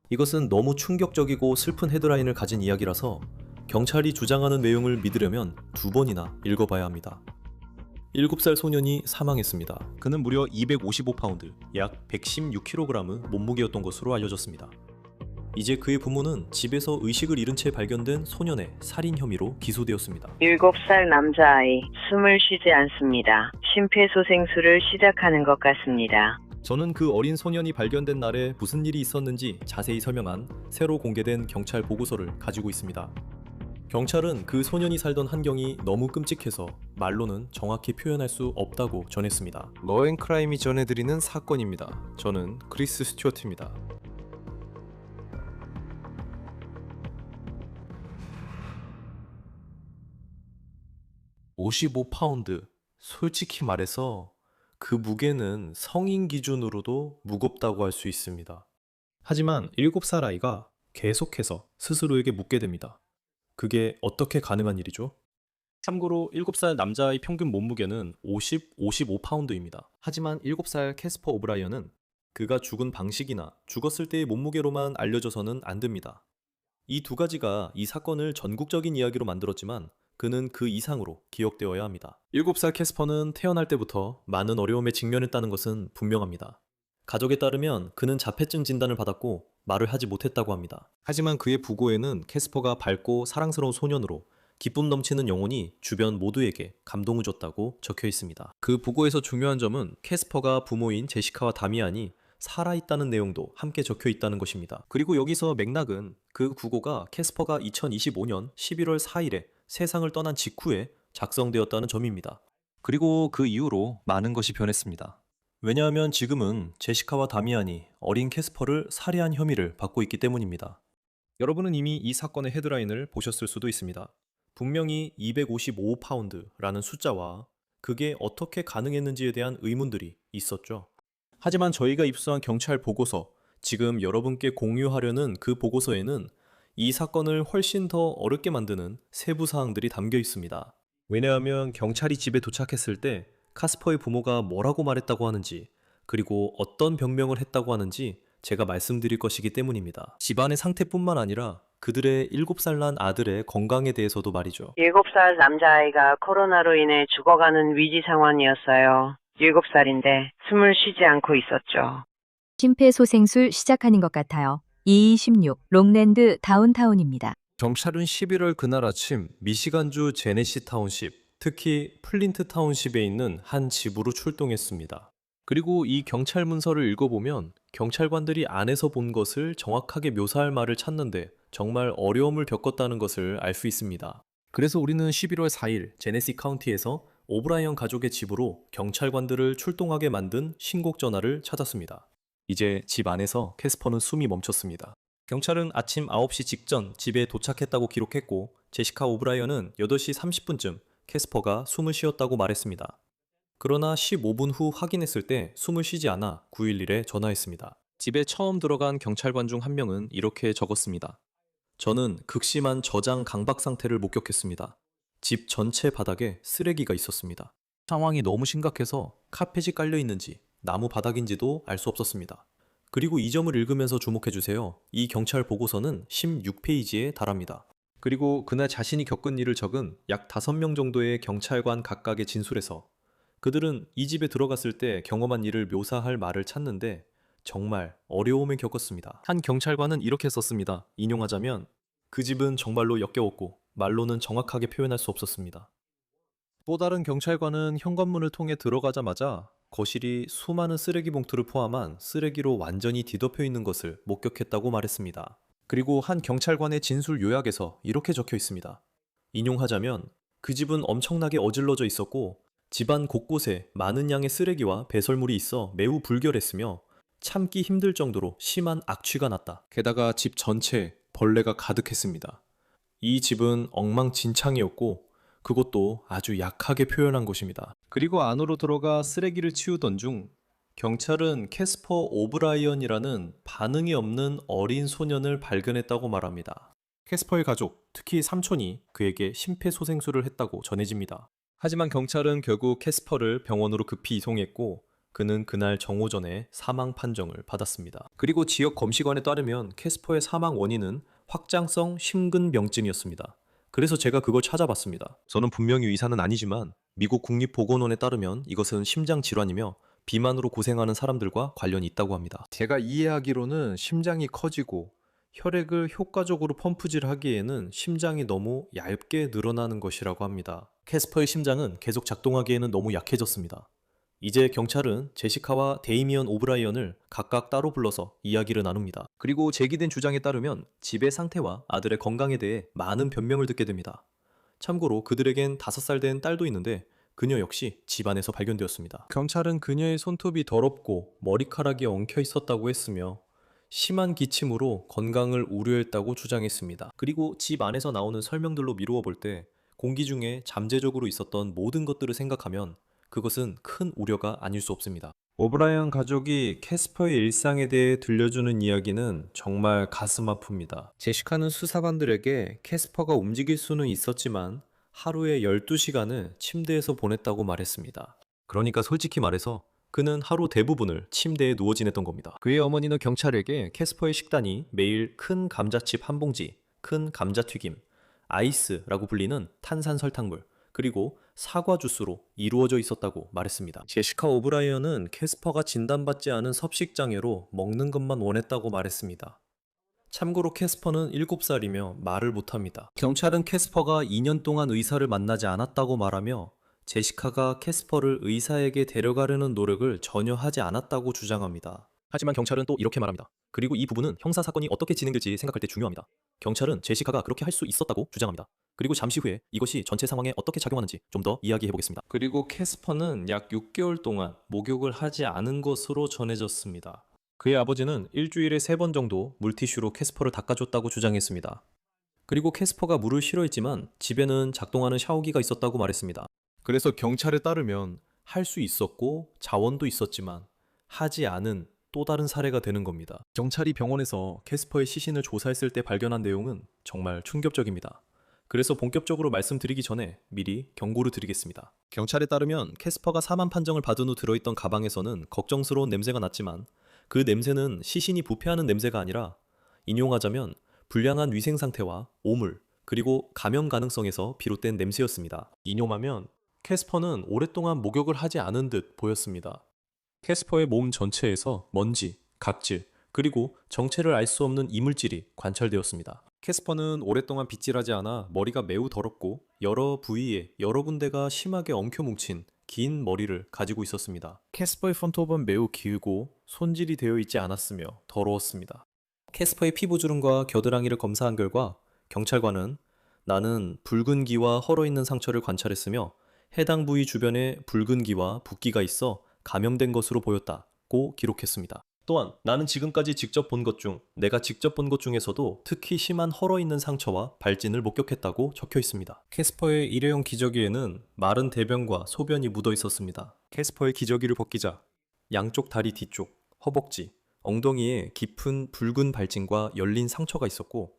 이것은 너무 충격적이고 슬픈 헤드라인을 가진 이야기라서 경찰이 주장하는 내용을 믿으려면 2번이나 읽어봐야 합니다. 7살 소년이 사망했습니다. 그는 무려 255파운드, 약 116kg의 몸무게였던 것으로 알려졌습니다. 이제 그의 부모는 집에서 의식을 잃은 채 발견된 소년의 살인 혐의로 기소되었습니다. 7살 남자아이, 숨을 쉬지 않습니다. 심폐소생술을 시작하는 것 같습니다. 저는 그 어린 소년이 발견된 날에 무슨 일이 있었는지 자세히 설명한 새로 공개된 경찰 보고서를 가지고 있습니다. 경찰은 그 소년이 살던 환경이 너무 끔찍해서 말로는 정확히 표현할 수 없다고 전했습니다. 러앤크라임이 전해드리는 사건입니다. 저는 크리스 스튜어트입니다. (55파운드) 솔직히 말해서 그 무게는 성인 기준으로도 무겁다고 할 수 있습니다. 하지만 7살 아이가 계속해서 스스로에게 묻게 됩니다. 그게 어떻게 가능한 일이죠? 참고로 7살 남자의 평균 몸무게는 55파운드입니다. 하지만 7살 캐스퍼 오브라이언은 그가 죽은 방식이나 죽었을 때의 몸무게로만 알려져서는 안 됩니다. 이 두 가지가 이 사건을 전국적인 이야기로 만들었지만 그는 그 이상으로 기억되어야 합니다. 7살 캐스퍼는 태어날 때부터 많은 어려움에 직면했다는 것은 분명합니다. 가족에 따르면 그는 자폐증 진단을 받았고 말을 하지 못했다고 합니다. 하지만 그의 부고에는 캐스퍼가 밝고 사랑스러운 소년으로 기쁨 넘치는 영혼이 주변 모두에게 감동을 줬다고 적혀 있습니다. 그 부고에서 중요한 점은 캐스퍼가 부모인 제시카와 다미안이 살아있다는 내용도 함께 적혀 있다는 것입니다. 그리고 여기서 맥락은 그 부고가 캐스퍼가 2025년 11월 4일에 세상을 떠난 직후에 작성되었다는 점입니다. 그리고 그 이후로 많은 것이 변했습니다. 왜냐하면 지금은 제시카와 다미안이 어린 캐스퍼를 살해한 혐의를 받고 있기 때문입니다. 여러분은 이미 이 사건의 헤드라인을 보셨을 수도 있습니다. 분명히 255파운드라는 숫자와 그게 어떻게 가능했는지에 대한 의문들이 있었죠. 하지만 저희가 입수한 경찰 보고서, 지금 여러분께 공유하려는 그 보고서에는 이 사건을 훨씬 더 어렵게 만드는 세부 사항들이 담겨 있습니다. 왜냐하면 경찰이 집에 도착했을 때 카스퍼의 부모가 뭐라고 말했다고 하는지, 그리고 어떤 병명을 했다고 하는지 제가 말씀드릴 것이기 때문입니다. 집안의 상태뿐만 아니라 그들의 7살 난 아들의 건강에 대해서도 말이죠. 7살 남자아이가 코로나로 인해 죽어가는 위기 상황이었어요. 7살인데 숨을 쉬지 않고 있었죠. 심폐소생술 시작하는 것 같아요. 2216 롱랜드 다운타운입니다. 경찰은 11월 그날 아침 미시간주 제네시 타운십, 특히 플린트 타운십에 있는 한 집으로 출동했습니다. 그리고 이 경찰 문서를 읽어보면 경찰관들이 안에서 본 것을 정확하게 묘사할 말을 찾는데 정말 어려움을 겪었다는 것을 알 수 있습니다. 그래서 우리는 11월 4일 제네시 카운티에서 오브라이언 가족의 집으로 경찰관들을 출동하게 만든 신곡 전화를 찾았습니다. 이제 집 안에서 캐스퍼는 숨이 멈췄습니다. 경찰은 아침 9시 직전 집에 도착했다고 기록했고 제시카 오브라이언은 8시 30분쯤 캐스퍼가 숨을 쉬었다고 말했습니다. 그러나 15분 후 확인했을 때 숨을 쉬지 않아 911에 전화했습니다. 집에 처음 들어간 경찰관 중 한 명은 이렇게 적었습니다. 저는 극심한 저장 강박 상태를 목격했습니다. 집 전체 바닥에 쓰레기가 있었습니다. 상황이 너무 심각해서 카펫이 깔려 있는지 나무 바닥인지도 알 수 없었습니다. 그리고 이 점을 읽으면서 주목해주세요. 이 경찰 보고서는 16페이지에 달합니다. 그리고 그날 자신이 겪은 일을 적은 약 5명 정도의 경찰관 각각의 진술에서 그들은 이 집에 들어갔을 때 경험한 일을 묘사할 말을 찾는데 정말 어려움을 겪었습니다. 한 경찰관은 이렇게 썼습니다. 인용하자면 그 집은 정말로 역겨웠고 말로는 정확하게 표현할 수 없었습니다. 또 다른 경찰관은 현관문을 통해 들어가자마자 거실이 수많은 쓰레기 봉투를 포함한 쓰레기로 완전히 뒤덮여 있는 것을 목격했다고 말했습니다. 그리고 한 경찰관의 진술 요약에서 이렇게 적혀 있습니다. 인용하자면 그 집은 엄청나게 어질러져 있었고 집안 곳곳에 많은 양의 쓰레기와 배설물이 있어 매우 불결했으며 참기 힘들 정도로 심한 악취가 났다. 게다가 집 전체에 벌레가 가득했습니다. 이 집은 엉망진창이었고 그것도 아주 약하게 표현한 것입니다. 그리고 안으로 들어가 쓰레기를 치우던 중 경찰은 캐스퍼 오브라이언이라는 반응이 없는 어린 소년을 발견했다고 말합니다. 캐스퍼의 가족, 특히 삼촌이 그에게 심폐소생술을 했다고 전해집니다. 하지만 경찰은 결국 캐스퍼를 병원으로 급히 이송했고 그는 그날 정오전에 사망 판정을 받았습니다. 그리고 지역 검시관에 따르면 캐스퍼의 사망 원인은 확장성 심근병증이었습니다. 그래서 제가 그걸 찾아봤습니다. 저는 분명히 의사는 아니지만 미국 국립보건원에 따르면 이것은 심장 질환이며 비만으로 고생하는 사람들과 관련이 있다고 합니다. 제가 이해하기로는 심장이 커지고 혈액을 효과적으로 펌프질하기에는 심장이 너무 얇게 늘어나는 것이라고 합니다. 캐스퍼의 심장은 계속 작동하기에는 너무 약해졌습니다. 이제 경찰은 제시카와 데이미언 오브라이언을 각각 따로 불러서 이야기를 나눕니다. 그리고 제기된 주장에 따르면 집의 상태와 아들의 건강에 대해 많은 변명을 듣게 됩니다. 참고로 그들에겐 5살 된 딸도 있는데 그녀 역시 집안에서 발견되었습니다. 경찰은 그녀의 손톱이 더럽고 머리카락이 엉켜 있었다고 했으며 심한 기침으로 건강을 우려했다고 주장했습니다. 그리고 집 안에서 나오는 설명들로 미루어 볼 때 공기 중에 잠재적으로 있었던 모든 것들을 생각하면 그것은 큰 우려가 아닐 수 없습니다. 오브라이언 가족이 캐스퍼의 일상에 대해 들려주는 이야기는 정말 가슴 아픕니다. 제시카는 수사관들에게 캐스퍼가 움직일 수는 있었지만 하루에 12시간을 침대에서 보냈다고 말했습니다. 그러니까 솔직히 말해서 그는 하루 대부분을 침대에 누워 지냈던 겁니다. 그의 어머니는 경찰에게 캐스퍼의 식단이 매일 큰 감자칩 한 봉지, 큰 감자튀김, 아이스라고 불리는 탄산 설탕물, 그리고 사과 주스로 이루어져 있었다고 말했습니다. 제시카 오브라이언은 캐스퍼가 진단받지 않은 섭식장애로 먹는 것만 원했다고 말했습니다. 참고로 캐스퍼는 7살이며 말을 못합니다. 경찰은 캐스퍼가 2년 동안 의사를 만나지 않았다고 말하며 제시카가 캐스퍼를 의사에게 데려가려는 노력을 전혀 하지 않았다고 주장합니다. 하지만 경찰은 또 이렇게 말합니다. 그리고 이 부분은 형사사건이 어떻게 진행될지 생각할 때 중요합니다. 경찰은 제시카가 그렇게 할 수 있었다고 주장합니다. 그리고 잠시 후에 이것이 전체 상황에 어떻게 작용하는지 좀 더 이야기해 보겠습니다. 그리고 캐스퍼는 약 6개월 동안 목욕을 하지 않은 것으로 전해졌습니다. 그의 아버지는 일주일에 3번 정도 물티슈로 캐스퍼를 닦아줬다고 주장했습니다. 그리고 캐스퍼가 물을 싫어했지만 집에는 작동하는 샤워기가 있었다고 말했습니다. 그래서 경찰에 따르면 할 수 있었고 자원도 있었지만 하지 않은 또 다른 사례가 되는 겁니다. 경찰이 병원에서 캐스퍼의 시신을 조사했을 때 발견한 내용은 정말 충격적입니다. 그래서 본격적으로 말씀드리기 전에 미리 경고를 드리겠습니다. 경찰에 따르면 캐스퍼가 사망 판정을 받은 후 들어있던 가방에서는 걱정스러운 냄새가 났지만 그 냄새는 시신이 부패하는 냄새가 아니라 인용하자면 불량한 위생 상태와 오물, 그리고 감염 가능성에서 비롯된 냄새였습니다. 인용하면 캐스퍼는 오랫동안 목욕을 하지 않은 듯 보였습니다. 캐스퍼의 몸 전체에서 먼지, 각질, 그리고 정체를 알 수 없는 이물질이 관찰되었습니다. 캐스퍼는 오랫동안 빗질하지 않아 머리가 매우 더럽고 여러 부위에 여러 군데가 심하게 엉켜 뭉친 긴 머리를 가지고 있었습니다. 캐스퍼의 손톱은 매우 길고 손질이 되어 있지 않았으며 더러웠습니다. 캐스퍼의 피부주름과 겨드랑이를 검사한 결과 경찰관은 나는 붉은기와 헐어있는 상처를 관찰했으며 해당 부위 주변에 붉은기와 붓기가 있어 감염된 것으로 보였다고 기록했습니다. 또한 나는 지금까지 직접 본 것 중 내가 직접 본 것 중에서도 특히 심한 헐어있는 상처와 발진을 목격했다고 적혀 있습니다. 캐스퍼의 일회용 기저귀에는 마른 대변과 소변이 묻어 있었습니다. 캐스퍼의 기저귀를 벗기자 양쪽 다리 뒤쪽, 허벅지, 엉덩이에 깊은 붉은 발진과 열린 상처가 있었고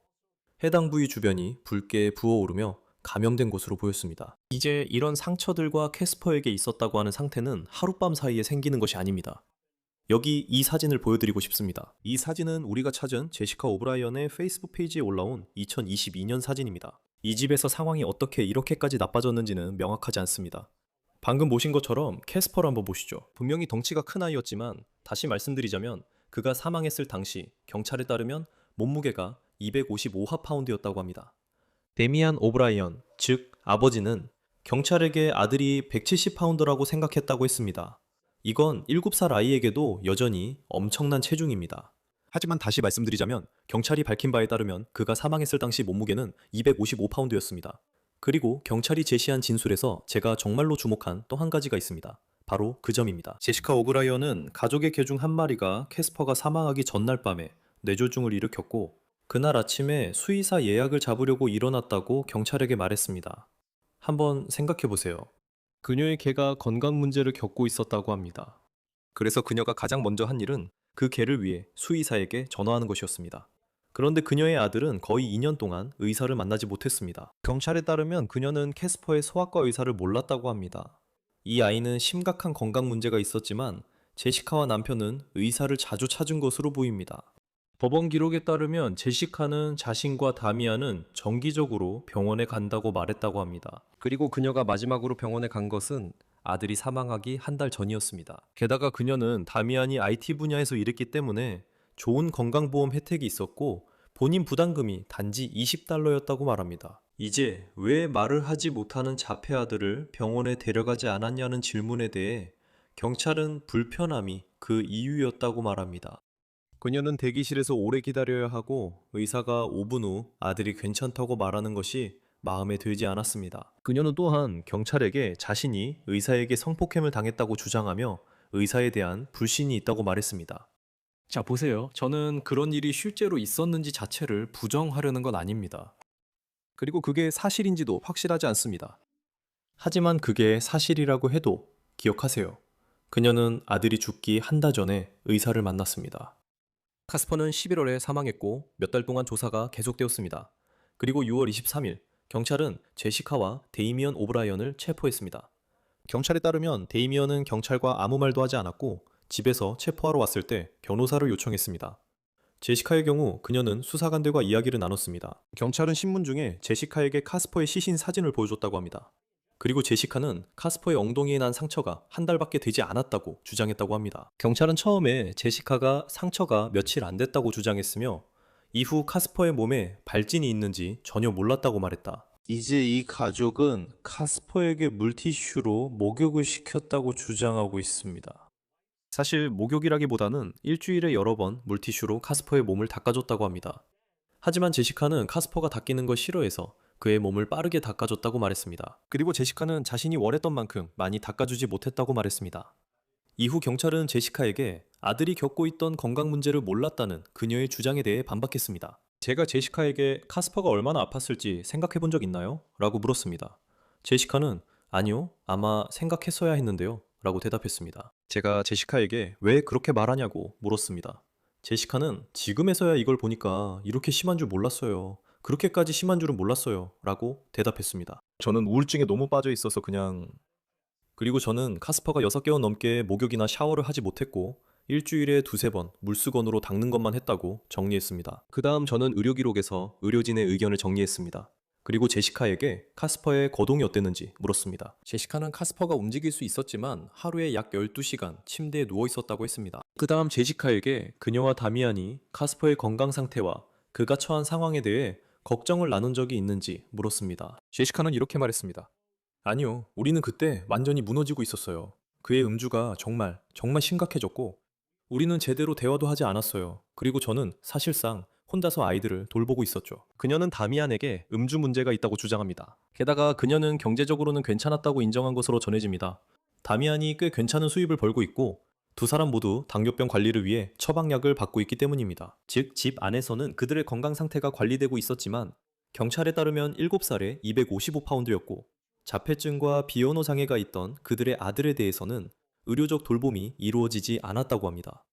해당 부위 주변이 붉게 부어오르며 감염된 것으로 보였습니다. 이제 이런 상처들과 캐스퍼에게 있었다고 하는 상태는 하룻밤 사이에 생기는 것이 아닙니다. 여기 이 사진을 보여드리고 싶습니다. 이 사진은 우리가 찾은 제시카 오브라이언의 페이스북 페이지에 올라온 2022년 사진입니다. 이 집에서 상황이 어떻게 이렇게까지 나빠졌는지는 명확하지 않습니다. 방금 보신 것처럼 캐스퍼를 한번 보시죠. 분명히 덩치가 큰 아이였지만 다시 말씀드리자면 그가 사망했을 당시 경찰에 따르면 몸무게가 255하파운드였다고 합니다. 데미안 오브라이언, 즉 아버지는 경찰에게 아들이 170파운드라고 생각했다고 했습니다. 이건 7살 아이에게도 여전히 엄청난 체중입니다. 하지만 다시 말씀드리자면 경찰이 밝힌 바에 따르면 그가 사망했을 당시 몸무게는 255파운드였습니다. 그리고 경찰이 제시한 진술에서 제가 정말로 주목한 또 한 가지가 있습니다. 바로 그 점입니다. 제시카 오브라이언은 가족의 개 중 한 마리가 캐스퍼가 사망하기 전날 밤에 뇌졸중을 일으켰고 그날 아침에 수의사 예약을 잡으려고 일어났다고 경찰에게 말했습니다. 한번 생각해보세요. 그녀의 개가 건강 문제를 겪고 있었다고 합니다. 그래서 그녀가 가장 먼저 한 일은 그 개를 위해 수의사에게 전화하는 것이었습니다. 그런데 그녀의 아들은 거의 2년 동안 의사를 만나지 못했습니다. 경찰에 따르면 그녀는 캐스퍼의 소아과 의사를 몰랐다고 합니다. 이 아이는 심각한 건강 문제가 있었지만 제시카와 남편은 의사를 자주 찾은 것으로 보입니다. 법원 기록에 따르면 제시카는 자신과 다미안은 정기적으로 병원에 간다고 말했다고 합니다. 그리고 그녀가 마지막으로 병원에 간 것은 아들이 사망하기 한 달 전이었습니다. 게다가 그녀는 다미안이 IT 분야에서 일했기 때문에 좋은 건강보험 혜택이 있었고 본인 부담금이 단지 $20였다고 말합니다. 이제 왜 말을 하지 못하는 자폐 아들을 병원에 데려가지 않았냐는 질문에 대해 경찰은 불편함이 그 이유였다고 말합니다. 그녀는 대기실에서 오래 기다려야 하고 의사가 5분 후 아들이 괜찮다고 말하는 것이 마음에 들지 않았습니다. 그녀는 또한 경찰에게 자신이 의사에게 성폭행을 당했다고 주장하며 의사에 대한 불신이 있다고 말했습니다. 자, 보세요. 저는 그런 일이 실제로 있었는지 자체를 부정하려는 건 아닙니다. 그리고 그게 사실인지도 확실하지 않습니다. 하지만 그게 사실이라고 해도 기억하세요. 그녀는 아들이 죽기 한 달 전에 의사를 만났습니다. 카스퍼는 11월에 사망했고 몇 달 동안 조사가 계속되었습니다. 그리고 6월 23일 경찰은 제시카와 데이미언 오브라이언을 체포했습니다. 경찰에 따르면 데이미언은 경찰과 아무 말도 하지 않았고 집에서 체포하러 왔을 때 변호사를 요청했습니다. 제시카의 경우 그녀는 수사관들과 이야기를 나눴습니다. 경찰은 신문 중에 제시카에게 카스퍼의 시신 사진을 보여줬다고 합니다. 그리고 제시카는 카스퍼의 엉덩이에 난 상처가 한 달밖에 되지 않았다고 주장했다고 합니다. 경찰은 처음에 제시카가 상처가 며칠 안 됐다고 주장했으며 이후 카스퍼의 몸에 발진이 있는지 전혀 몰랐다고 말했다. 이제 이 가족은 카스퍼에게 물티슈로 목욕을 시켰다고 주장하고 있습니다. 사실 목욕이라기보다는 일주일에 여러 번 물티슈로 카스퍼의 몸을 닦아줬다고 합니다. 하지만 제시카는 카스퍼가 닦이는 걸 싫어해서 그의 몸을 빠르게 닦아줬다고 말했습니다. 그리고 제시카는 자신이 원했던 만큼 많이 닦아주지 못했다고 말했습니다. 이후 경찰은 제시카에게 아들이 겪고 있던 건강 문제를 몰랐다는 그녀의 주장에 대해 반박했습니다. 제가 제시카에게 카스퍼가 얼마나 아팠을지 생각해 본 적 있나요? 라고 물었습니다. 제시카는 아니요, 아마 생각했어야 했는데요. 라고 대답했습니다. 제가 제시카에게 왜 그렇게 말하냐고 물었습니다. 제시카는 지금에서야 이걸 보니까 이렇게 심한 줄 몰랐어요. 그렇게까지 심한 줄은 몰랐어요. 라고 대답했습니다. 저는 우울증에 너무 빠져 있어서 그냥... 그리고 저는 카스퍼가 6개월 넘게 목욕이나 샤워를 하지 못했고 일주일에 2-3번 물수건으로 닦는 것만 했다고 정리했습니다. 그 다음 저는 의료기록에서 의료진의 의견을 정리했습니다. 그리고 제시카에게 카스퍼의 거동이 어땠는지 물었습니다. 제시카는 카스퍼가 움직일 수 있었지만 하루에 약 12시간 침대에 누워 있었다고 했습니다. 그 다음 제시카에게 그녀와 다미안이 카스퍼의 건강 상태와 그가 처한 상황에 대해 걱정을 나눈 적이 있는지 물었습니다. 제시카는 이렇게 말했습니다. 아니요, 우리는 그때 완전히 무너지고 있었어요. 그의 음주가 정말 심각해졌고 우리는 제대로 대화도 하지 않았어요. 그리고 저는 사실상 혼자서 아이들을 돌보고 있었죠. 그녀는 다미안에게 음주 문제가 있다고 주장합니다. 게다가 그녀는 경제적으로는 괜찮았다고 인정한 것으로 전해집니다. 다미안이 꽤 괜찮은 수입을 벌고 있고 두 사람 모두 당뇨병 관리를 위해 처방약을 받고 있기 때문입니다. 즉, 집 안에서는 그들의 건강 상태가 관리되고 있었지만 경찰에 따르면 7살에 255파운드였고 자폐증과 비언어 장애가 있던 그들의 아들에 대해서는 의료적 돌봄이 이루어지지 않았다고 합니다.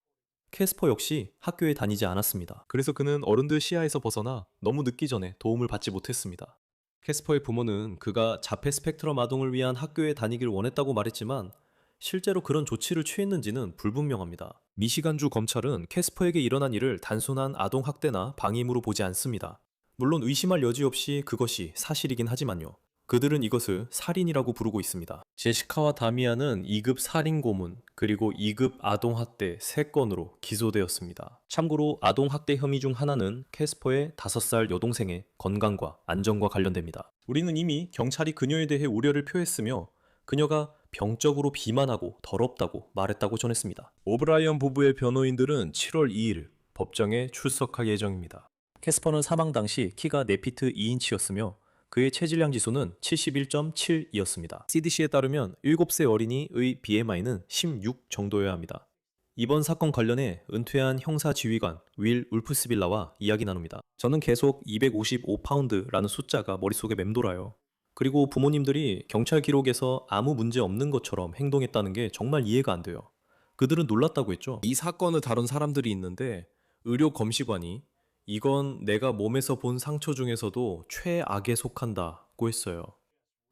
캐스퍼 역시 학교에 다니지 않았습니다. 그래서 그는 어른들 시야에서 벗어나 너무 늦기 전에 도움을 받지 못했습니다. 캐스퍼의 부모는 그가 자폐 스펙트럼 아동을 위한 학교에 다니길 원했다고 말했지만 실제로 그런 조치를 취했는지는 불분명합니다. 미시간주 검찰은 캐스퍼에게 일어난 일을 단순한 아동 학대나 방임으로 보지 않습니다. 물론 의심할 여지 없이 그것이 사실이긴 하지만요. 그들은 이것을 살인이라고 부르고 있습니다. 제시카와 다미안은 2급 살인 고문 그리고 2급 아동학대 3건으로 기소되었습니다. 참고로 아동학대 혐의 중 하나는 캐스퍼의 5살 여동생의 건강과 안전과 관련됩니다. 우리는 이미 경찰이 그녀에 대해 우려를 표했으며 그녀가 병적으로 비만하고 더럽다고 말했다고 전했습니다. 오브라이언 부부의 변호인들은 7월 2일 법정에 출석할 예정입니다. 캐스퍼는 사망 당시 키가 4피트 2인치였으며 그의 체질량 지수는 71.7이었습니다. CDC에 따르면 7세 어린이의 BMI는 16 정도여야 합니다. 이번 사건 관련해 은퇴한 형사 지휘관 윌 울프스빌라와 이야기 나눕니다. 저는 계속 255파운드라는 숫자가 머릿속에 맴돌아요. 그리고 부모님들이 경찰 기록에서 아무 문제 없는 것처럼 행동했다는 게 정말 이해가 안 돼요. 그들은 놀랐다고 했죠. 이 사건을 다룬 사람들이 있는데 의료 검시관이 이건 내가 몸에서 본 상처 중에서도 최악에 속한다고 했어요.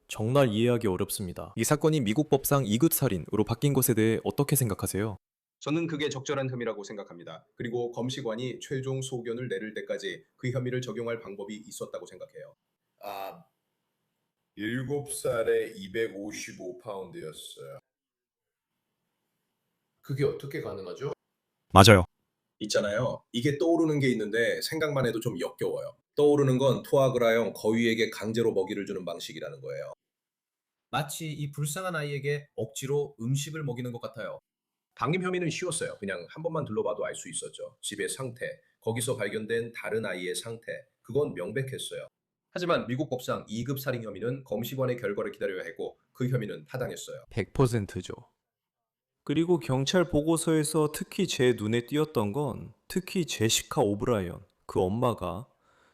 정말 이해하기 어렵습니다. 이 사건이 미국 법상 2급 살인으로 바뀐 것에 대해 어떻게 생각하세요? 저는 그게 적절한 혐의라고 생각합니다. 그리고 검시관이 최종 소견을 내릴 때까지 그 혐의를 적용할 방법이 있었다고 생각해요. 아, 7살에 255파운드였어요. 그게 어떻게 가능하죠? 맞아요. 있잖아요. 이게 떠오르는 게 있는데 생각만 해도 좀 역겨워요. 떠오르는 건 투아그라형 거위에게 강제로 먹이를 주는 방식이라는 거예요. 마치 이 불쌍한 아이에게 억지로 음식을 먹이는 것 같아요. 방임 혐의는 쉬웠어요. 그냥 한 번만 둘러봐도 알 수 있었죠. 집의 상태, 거기서 발견된 다른 아이의 상태, 그건 명백했어요. 하지만 미국 법상 2급 살인 혐의는 검시관의 결과를 기다려야 했고 그 혐의는 타당했어요. 100%죠. 그리고 경찰 보고서에서 특히 제 눈에 띄었던 건 특히 제시카 오브라이언, 그 엄마가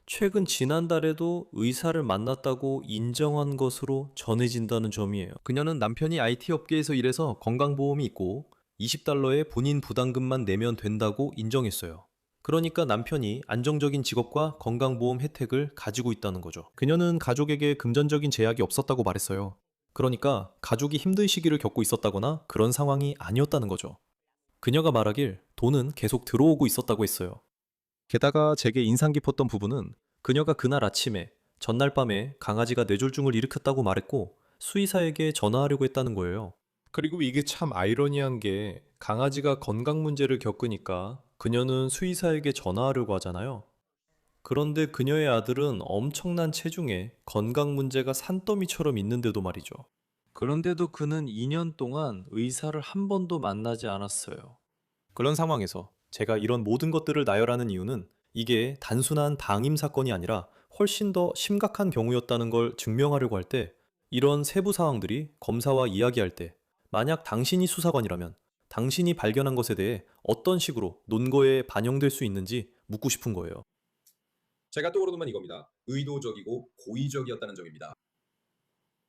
최근 지난달에도 의사를 만났다고 인정한 것으로 전해진다는 점이에요. 그녀는 남편이 IT 업계에서 일해서 건강보험이 있고 $20의 본인 부담금만 내면 된다고 인정했어요. 그러니까 남편이 안정적인 직업과 건강보험 혜택을 가지고 있다는 거죠. 그녀는 가족에게 금전적인 제약이 없었다고 말했어요. 그러니까 가족이 힘든 시기를 겪고 있었다거나 그런 상황이 아니었다는 거죠. 그녀가 말하길 돈은 계속 들어오고 있었다고 했어요. 게다가 제게 인상 깊었던 부분은 그녀가 그날 아침에 전날 밤에 강아지가 뇌졸중을 일으켰다고 말했고 수의사에게 전화하려고 했다는 거예요. 그리고 이게 참 아이러니한 게 강아지가 건강 문제를 겪으니까 그녀는 수의사에게 전화하려고 하잖아요. 그런데 그녀의 아들은 엄청난 체중에 건강 문제가 산더미처럼 있는데도 말이죠. 그런데도 그는 2년 동안 의사를 한 번도 만나지 않았어요. 그런 상황에서 제가 이런 모든 것들을 나열하는 이유는 이게 단순한 방임 사건이 아니라 훨씬 더 심각한 경우였다는 걸 증명하려고 할 때 이런 세부 사항들이 검사와 이야기할 때 만약 당신이 수사관이라면 당신이 발견한 것에 대해 어떤 식으로 논거에 반영될 수 있는지 묻고 싶은 거예요. 제가 떠오르는 건 이겁니다. 의도적이고 고의적이었다는 점입니다.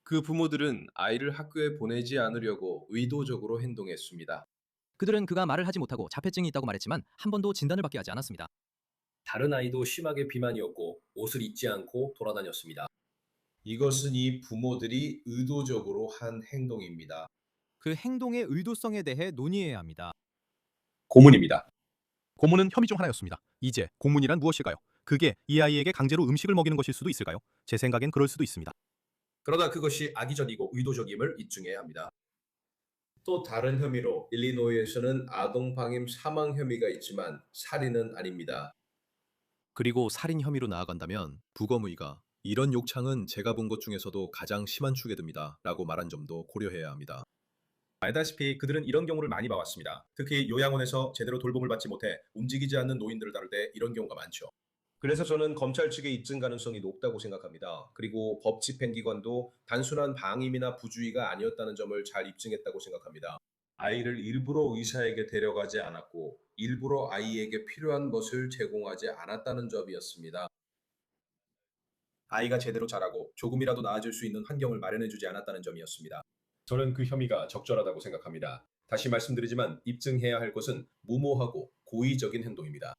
그 부모들은 아이를 학교에 보내지 않으려고 의도적으로 행동했습니다. 그들은 그가 말을 하지 못하고 자폐증이 있다고 말했지만 한 번도 진단을 받게 하지 않았습니다. 다른 아이도 심하게 비만이었고 옷을 입지 않고 돌아다녔습니다. 이것은 이 부모들이 의도적으로 한 행동입니다. 그 행동의 의도성에 대해 논의해야 합니다. 고문입니다. 고문은 혐의 중 하나였습니다. 이제 고문이란 무엇일까요? 그게 이 아이에게 강제로 음식을 먹이는 것일 수도 있을까요? 제 생각엔 그럴 수도 있습니다. 그러나 그것이 악의적이고 의도적임을 입증해야 합니다. 또 다른 혐의로 일리노이에서는 아동 방임 사망 혐의가 있지만 살인은 아닙니다. 그리고 살인 혐의로 나아간다면 부검의가 이런 욕창은 제가 본 것 중에서도 가장 심한 축에 듭니다 라고 말한 점도 고려해야 합니다. 알다시피 그들은 이런 경우를 많이 봐왔습니다. 특히 요양원에서 제대로 돌봄을 받지 못해 움직이지 않는 노인들을 다룰 때 이런 경우가 많죠. 그래서 저는 검찰 측의 입증 가능성이 높다고 생각합니다. 그리고 법 집행기관도 단순한 방임이나 부주의가 아니었다는 점을 잘 입증했다고 생각합니다. 아이를 일부러 의사에게 데려가지 않았고 일부러 아이에게 필요한 것을 제공하지 않았다는 점이었습니다. 아이가 제대로 자라고 조금이라도 나아질 수 있는 환경을 마련해주지 않았다는 점이었습니다. 저는 그 혐의가 적절하다고 생각합니다. 다시 말씀드리지만 입증해야 할 것은 무모하고 고의적인 행동입니다.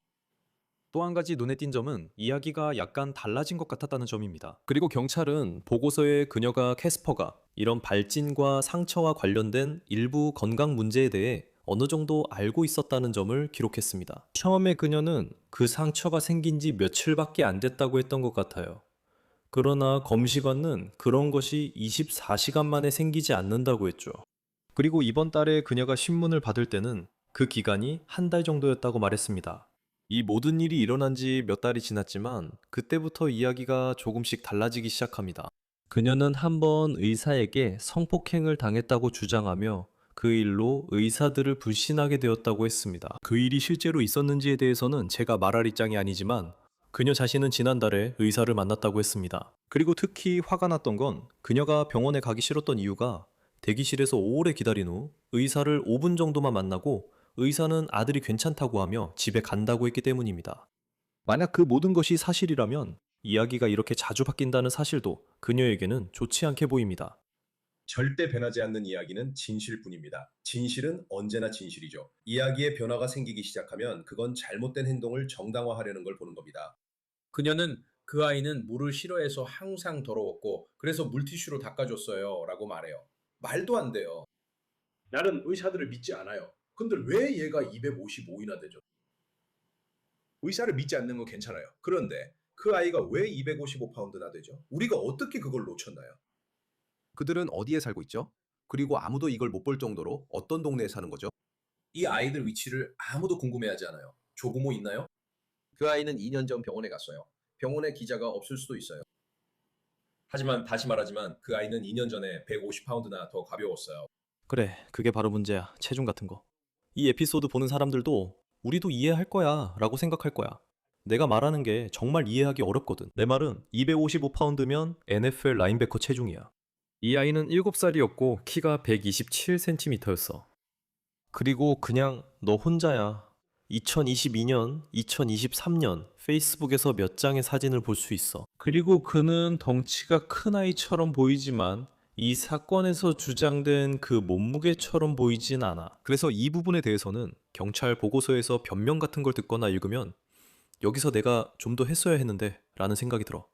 또 한 가지 눈에 띈 점은 이야기가 약간 달라진 것 같았다는 점입니다. 그리고 경찰은 보고서에 그녀가 캐스퍼가 이런 발진과 상처와 관련된 일부 건강 문제에 대해 어느 정도 알고 있었다는 점을 기록했습니다. 처음에 그녀는 그 상처가 생긴 지 며칠밖에 안 됐다고 했던 것 같아요. 그러나 검시관은 그런 것이 24시간 만에 생기지 않는다고 했죠. 그리고 이번 달에 그녀가 신문을 받을 때는 그 기간이 한 달 정도였다고 말했습니다. 이 모든 일이 일어난 지 몇 달이 지났지만 그때부터 이야기가 조금씩 달라지기 시작합니다. 그녀는 한번 의사에게 성폭행을 당했다고 주장하며 그 일로 의사들을 불신하게 되었다고 했습니다. 그 일이 실제로 있었는지에 대해서는 제가 말할 입장이 아니지만 그녀 자신은 지난달에 의사를 만났다고 했습니다. 그리고 특히 화가 났던 건 그녀가 병원에 가기 싫었던 이유가 대기실에서 오래 기다린 후 의사를 5분 정도만 만나고 의사는 아들이 괜찮다고 하며 집에 간다고 했기 때문입니다. 만약 그 모든 것이 사실이라면 이야기가 이렇게 자주 바뀐다는 사실도 그녀에게는 좋지 않게 보입니다. 절대 변하지 않는 이야기는 진실뿐입니다. 진실은 언제나 진실이죠. 이야기에 변화가 생기기 시작하면 그건 잘못된 행동을 정당화하려는 걸 보는 겁니다. 그녀는 그 아이는 물을 싫어해서 항상 더러웠고 그래서 물티슈로 닦아줬어요 라고 말해요. 말도 안 돼요. 나는 의사들을 믿지 않아요. 근데 왜 얘가 255이나 되죠? 의사를 믿지 않는 건 괜찮아요. 그런데 그 아이가 왜 255파운드나 되죠? 우리가 어떻게 그걸 놓쳤나요? 그들은 어디에 살고 있죠? 그리고 아무도 이걸 못 볼 정도로 어떤 동네에 사는 거죠? 이 아이들 위치를 아무도 궁금해하지 않아요. 조부모 있나요? 그 아이는 2년 전 병원에 갔어요. 병원에 기자가 없을 수도 있어요. 하지만 다시 말하지만 그 아이는 2년 전에 150파운드나 더 가벼웠어요. 그래, 그게 바로 문제야. 체중 같은 거. 이 에피소드 보는 사람들도 우리도 이해할 거야 라고 생각할 거야. 내가 말하는 게 정말 이해하기 어렵거든. 내 말은 255파운드면 NFL 라인베커 체중이야. 이 아이는 7살이었고 키가 127cm였어. 그리고 그냥 너 혼자야. 2022년, 2023년 페이스북에서 몇 장의 사진을 볼 수 있어. 그리고 그는 덩치가 큰 아이처럼 보이지만 이 사건에서 주장된 그 몸무게처럼 보이진 않아. 그래서 이 부분에 대해서는 경찰 보고서에서 변명 같은 걸 듣거나 읽으면 여기서 내가 좀 더 했어야 했는데 라는 생각이 들어.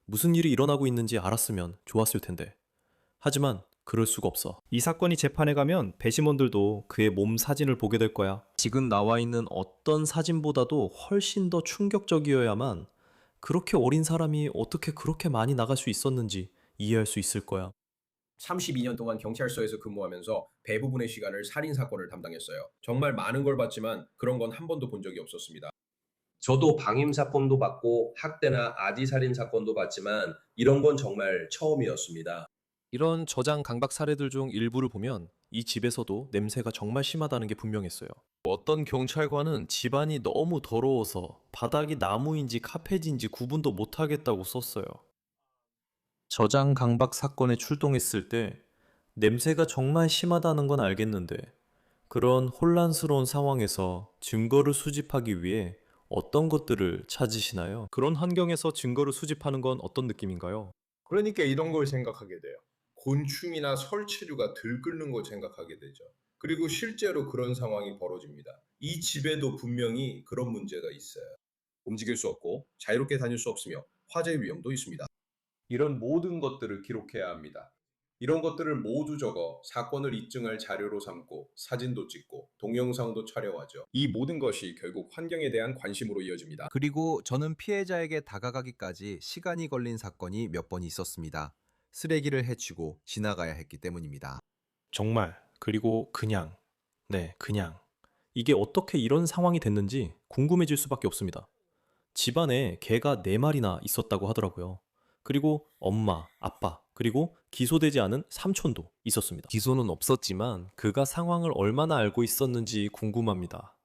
무슨 일이 일어나고 있는지 알았으면 좋았을 텐데. 하지만 그럴 수가 없어. 이 사건이 재판에 가면 배심원들도 그의 몸 사진을 보게 될 거야. 지금 나와 있는 어떤 사진보다도 훨씬 더 충격적이어야만 그렇게 어린 사람이 어떻게 그렇게 많이 나갈 수 있었는지 이해할 수 있을 거야. 32년 동안 경찰서에서 근무하면서 대부분의 시간을 살인 사건을 담당했어요. 정말 많은 걸 봤지만 그런 건 한 번도 본 적이 없었습니다. 저도 방임 사건도 봤고 학대나 아디 살인 사건도 봤지만 이런 건 정말 처음이었습니다. 이런 저장 강박 사례들 중 일부를 보면 이 집에서도 냄새가 정말 심하다는 게 분명했어요. 어떤 경찰관은 집안이 너무 더러워서 바닥이 나무인지 카펫인지 구분도 못하겠다고 썼어요. 저장 강박 사건에 출동했을 때 냄새가 정말 심하다는 건 알겠는데 그런 혼란스러운 상황에서 증거를 수집하기 위해 어떤 것들을 찾으시나요? 그런 환경에서 증거를 수집하는 건 어떤 느낌인가요? 그러니까 이런 걸 생각하게 돼요. 곤충이나 설치류가 들끓는 걸 생각하게 되죠. 그리고 실제로 그런 상황이 벌어집니다. 이 집에도 분명히 그런 문제가 있어요. 움직일 수 없고 자유롭게 다닐 수 없으며 화재 위험도 있습니다. 이런 모든 것들을 기록해야 합니다. 이런 것들을 모두 적어 사건을 입증할 자료로 삼고 사진도 찍고 동영상도 촬영하죠. 이 모든 것이 결국 환경에 대한 관심으로 이어집니다. 그리고 저는 피해자에게 다가가기까지 시간이 걸린 사건이 몇 번 있었습니다. 쓰레기를 해치고 지나가야 했기 때문입니다. 정말 그리고 그냥 그냥 이게 어떻게 이런 상황이 됐는지 궁금해질 수밖에 없습니다. 집안에 개가 4마리나 있었다고 하더라고요. 그리고 엄마, 아빠, 그리고 기소되지 않은 삼촌도 있었습니다. 기소는 없었지만 그가 상황을 얼마나 알고 있었는지 궁금합니다.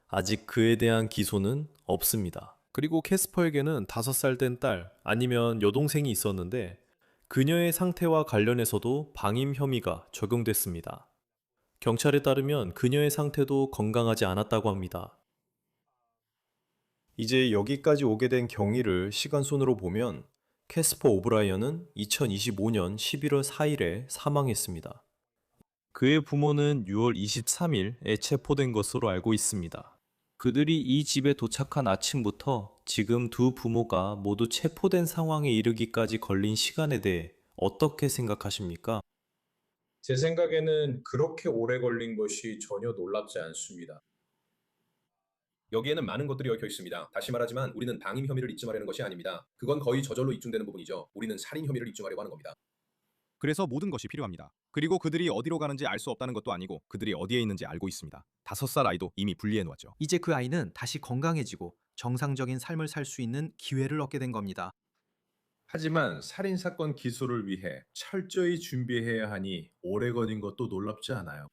아직 그에 대한 기소는 없습니다. 그리고 캐스퍼에게는 5살 된 딸 아니면 여동생이 있었는데 그녀의 상태와 관련해서도 방임 혐의가 적용됐습니다. 경찰에 따르면 그녀의 상태도 건강하지 않았다고 합니다. 이제 여기까지 오게 된 경위를 시간순으로 보면 캐스퍼 오브라이언은 2025년 11월 4일에 사망했습니다. 그의 부모는 6월 23일에 체포된 것으로 알고 있습니다. 그들이 이 집에 도착한 아침부터 지금 두 부모가 모두 체포된 상황에 이르기까지 걸린 시간에 대해 어떻게 생각하십니까? 제 생각에는 그렇게 오래 걸린 것이 전혀 놀랍지 않습니다. 여기에는 많은 것들이 얽혀 있습니다. 다시 말하지만 우리는 방임 혐의를 입증하려는 것이 아닙니다. 그건 거의 저절로 입증되는 부분이죠. 우리는 살인 혐의를 입증하려고 하는 겁니다. 그래서 모든 것이 필요합니다. 그리고 그들이 어디로 가는지 알 수 없다는 것도 아니고 그들이 어디에 있는지 알고 있습니다. 5살 아이도 이미 분리해 놓았죠. 이제 그 아이는 다시 건강해지고 정상적인 삶을 살 수 있는 기회를 얻게 된 겁니다. 하지만 살인사건 기소를 위해 철저히 준비해야 하니 오래 걸린 것도 놀랍지 않아요.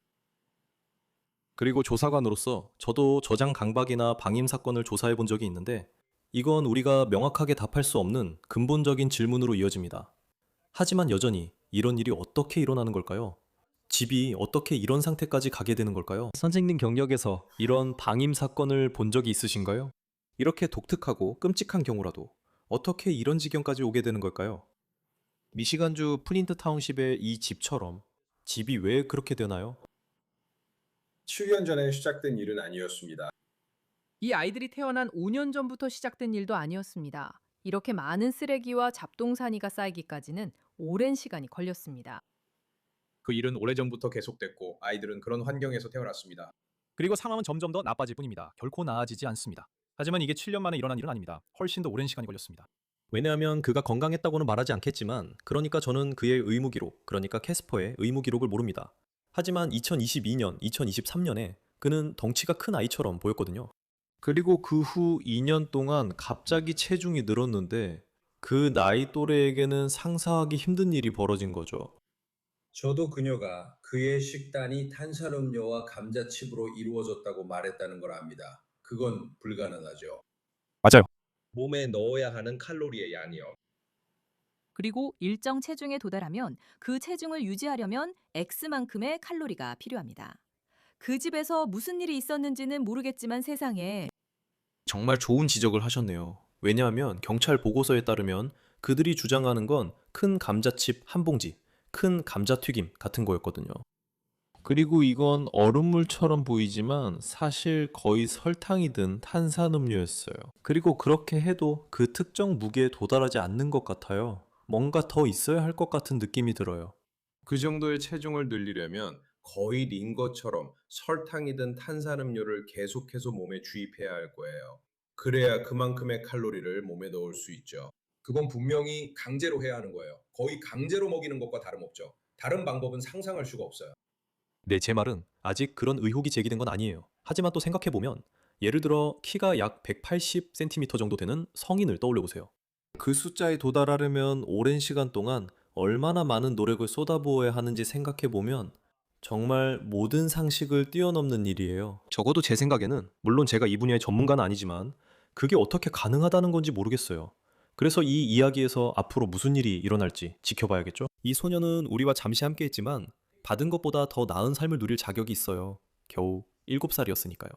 그리고 조사관으로서 저도 저장 강박이나 방임 사건을 조사해 본 적이 있는데 이건 우리가 명확하게 답할 수 없는 근본적인 질문으로 이어집니다. 하지만 여전히 이런 일이 어떻게 일어나는 걸까요? 집이 어떻게 이런 상태까지 가게 되는 걸까요? 선생님 경력에서 이런 방임 사건을 본 적이 있으신가요? 이렇게 독특하고 끔찍한 경우라도 어떻게 이런 지경까지 오게 되는 걸까요? 미시간주 플린트 타운십의 이 집처럼 집이 왜 그렇게 되나요? 7년 전에 시작된 일은 아니었습니다. 이 아이들이 태어난 5년 전부터 시작된 일도 아니었습니다. 이렇게 많은 쓰레기와 잡동사니가 쌓이기까지는 오랜 시간이 걸렸습니다. 그 일은 오래전부터 계속됐고 아이들은 그런 환경에서 태어났습니다. 그리고 상황은 점점 더 나빠질 뿐입니다. 결코 나아지지 않습니다. 하지만 이게 7년 만에 일어난 일은 아닙니다. 훨씬 더 오랜 시간이 걸렸습니다. 왜냐하면 그가 건강했다고는 말하지 않겠지만, 그러니까 저는 그의 의무 기록, 그러니까 캐스퍼의 의무 기록을 모릅니다. 하지만 2022년, 2023년에 그는 덩치가 큰 아이처럼 보였거든요. 그리고 그 후 2년 동안 갑자기 체중이 늘었는데 그 나이 또래에게는 상상하기 힘든 일이 벌어진 거죠. 저도 그녀가 그의 식단이 탄산음료와 감자칩으로 이루어졌다고 말했다는 걸 압니다. 그건 불가능하죠. 맞아요. 몸에 넣어야 하는 칼로리의 양이요. 그리고 일정 체중에 도달하면 그 체중을 유지하려면 X만큼의 칼로리가 필요합니다. 그 집에서 무슨 일이 있었는지는 모르겠지만 세상에 정말 좋은 지적을 하셨네요. 왜냐하면 경찰 보고서에 따르면 그들이 주장하는 건 큰 감자칩 한 봉지, 큰 감자튀김 같은 거였거든요. 그리고 이건 얼음물처럼 보이지만 사실 거의 설탕이 든 탄산음료였어요. 그리고 그렇게 해도 그 특정 무게에 도달하지 않는 것 같아요. 뭔가 더 있어야 할 것 같은 느낌이 들어요. 그 정도의 체중을 늘리려면 거의 린 것처럼 설탕이 든 탄산음료를 계속해서 몸에 주입해야 할 거예요. 그래야 그만큼의 칼로리를 몸에 넣을 수 있죠. 그건 분명히 강제로 해야 하는 거예요. 거의 강제로 먹이는 것과 다름없죠. 다른 방법은 상상할 수가 없어요. 네, 제 말은 아직 그런 의혹이 제기된 건 아니에요. 하지만 또 생각해보면 예를 들어 키가 약 180cm 정도 되는 성인을 떠올려 보세요. 그 숫자에 도달하려면 오랜 시간 동안 얼마나 많은 노력을 쏟아부어야 하는지 생각해보면 정말 모든 상식을 뛰어넘는 일이에요. 적어도 제 생각에는, 물론 제가 이 분야의 전문가는 아니지만 그게 어떻게 가능하다는 건지 모르겠어요. 그래서 이 이야기에서 앞으로 무슨 일이 일어날지 지켜봐야겠죠? 이 소녀는 우리와 잠시 함께 했지만 받은 것보다 더 나은 삶을 누릴 자격이 있어요. 겨우 7살이었으니까요.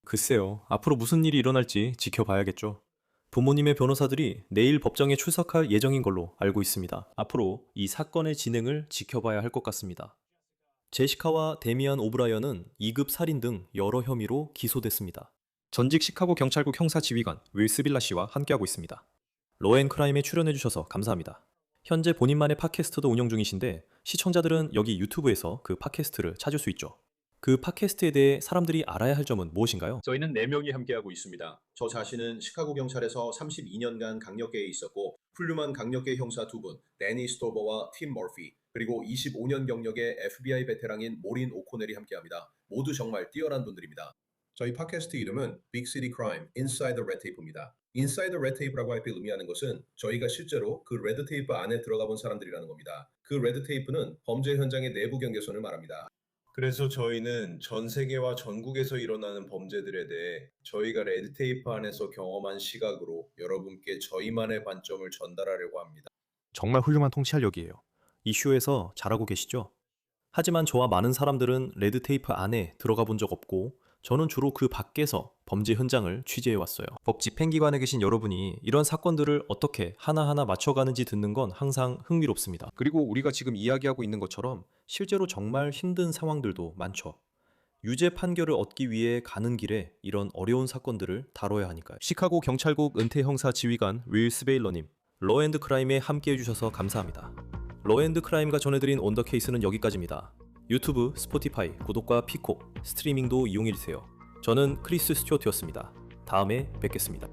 글쎄요, 앞으로 무슨 일이 일어날지 지켜봐야겠죠. 부모님의 변호사들이 내일 법정에 출석할 예정인 걸로 알고 있습니다. 앞으로 이 사건의 진행을 지켜봐야 할 것 같습니다. 제시카와 데미안 오브라이언은 2급 살인 등 여러 혐의로 기소됐습니다. 전직 시카고 경찰국 형사지휘관 윌 스빌라 씨와 함께하고 있습니다. 로앤크라임에 출연해주셔서 감사합니다. 현재 본인만의 팟캐스트도 운영 중이신데 시청자들은 여기 유튜브에서 그 팟캐스트를 찾을 수 있죠. 그 팟캐스트에 대해 사람들이 알아야 할 점은 무엇인가요? 저희는 4명이 함께하고 있습니다. 저 자신은 시카고 경찰에서 32년간 강력계에 있었고 훌륭한 강력계 형사 2분, 데니 스토버와 팀 머피, 그리고 25년 경력의 FBI 베테랑인 모린 오코넬이 함께합니다. 모두 정말 뛰어난 분들입니다. 저희 팟캐스트 이름은 Big City Crime, Inside the Red Tape입니다. Inside the Red Tape라고 할 때 의미하는 것은 저희가 실제로 그 레드 테이프 안에 들어가 본 사람들이라는 겁니다. 그 레드 테이프는 범죄 현장의 내부 경계선을 말합니다. 그래서 저희는 전 세계와 전국에서 일어나는 범죄들에 대해 저희가 레드테이프 안에서 경험한 시각으로 여러분께 저희만의 관점을 전달하려고 합니다. 정말 훌륭한 통찰력이에요. 이슈에서 잘하고 계시죠? 하지만 저와 많은 사람들은 레드테이프 안에 들어가 본 적 없고 저는 주로 그 밖에서 범죄 현장을 취재해 왔어요. 법 집행기관에 계신 여러분이 이런 사건들을 어떻게 하나하나 맞춰가는지 듣는 건 항상 흥미롭습니다. 그리고 우리가 지금 이야기하고 있는 것처럼 실제로 정말 힘든 상황들도 많죠. 유죄 판결을 얻기 위해 가는 길에 이런 어려운 사건들을 다뤄야 하니까요. 시카고 경찰국 은퇴 형사 지휘관 윌 스베일러님, 러앤드크라임에 함께 해주셔서 감사합니다. 러앤드크라임과 전해드린 온더 케이스는 여기까지입니다. 유튜브, 스포티파이, 구독과 피콕, 스트리밍도 이용해주세요. 저는 크리스 스튜어트였습니다. 다음에 뵙겠습니다.